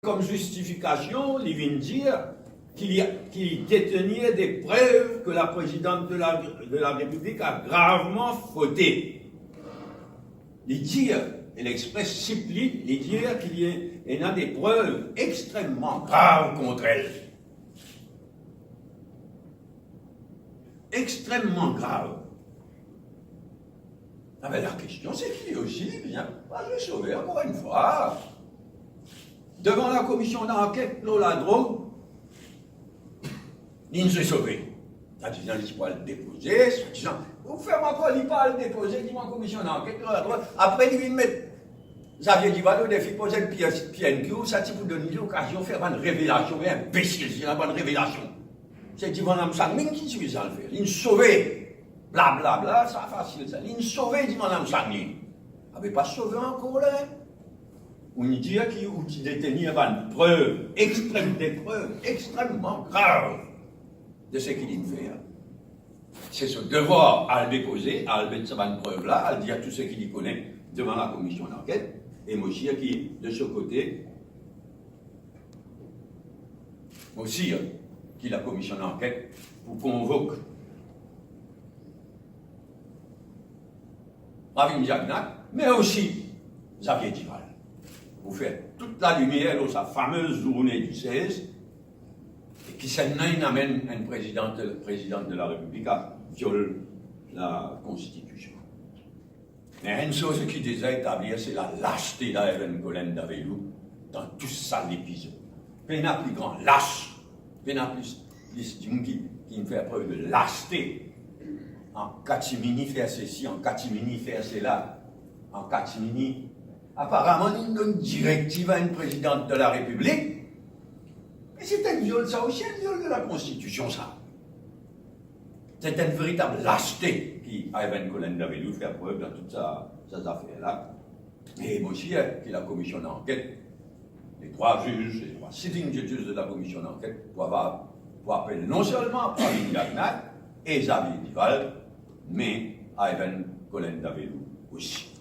comme justification, il vient dire qu'il détenait des preuves que la présidente de la République a gravement fauté. Il dit, il expresse supplie, il dit qu'il y a des preuves extrêmement graves contre elle. Extrêmement graves. Ah ben la question, c'est qu'il aussi vient pas le sauver, encore une fois. Devant la commission d'enquête, la drogue, il s'est sauvé. En disant, il faut le déposer, en disant, vous faites encore, il pas le déposer, il en commission d'enquête, la drogue. Après, il vient mettre Xavier Duval au défi, poser le PNQ, ça vous donne l'occasion de faire une révélation, mais imbécile, c'est la bonne révélation. C'est Divan Amsangmin qui suit ça le faire. Il sauvé. Blablabla, bla, bla, ça facile ça. Il sauvé Divan Amsangmin. Avait pas sauvé encore là. On dit qu'il détenait une preuve, des preuves extrêmement graves de ce qu'il fait. C'est ce devoir à le déposer, à le mettre cette preuve-là, à le dire tout ce qu'il y connaît devant la commission d'enquête. Et Moshia qui, de ce côté, aussi, qui la commission d'enquête vous convoque Ravin Jagnak, mais aussi Xavier Duval. Vous faites toute la lumière dans sa fameuse journée du 16, et qui amène un président de la République à violer la Constitution. Mais une chose qui déjà établie, c'est la lâcheté d'Evan Colin Davelou dans tout ça l'épisode. Il n'y a plus grand lâche. Il y a plus qui me fait preuve de lâcheté. En catimini faire ceci, en catimini faire cela, en catimini. Apparemment, il donne une directive à une présidente de la République. Mais c'est un viol, ça aussi, un viol de la Constitution, ça. C'est une véritable lâcheté qui Ivan Colin Davelou fait preuve dans toutes ces affaires-là. Et moi aussi, qui est la commission d'enquête, les trois juges, les trois sitting judges de la commission d'enquête doivent appeler non seulement Ravin Jagnak et Xavier Duval, mais Ivan Colin Davelou aussi.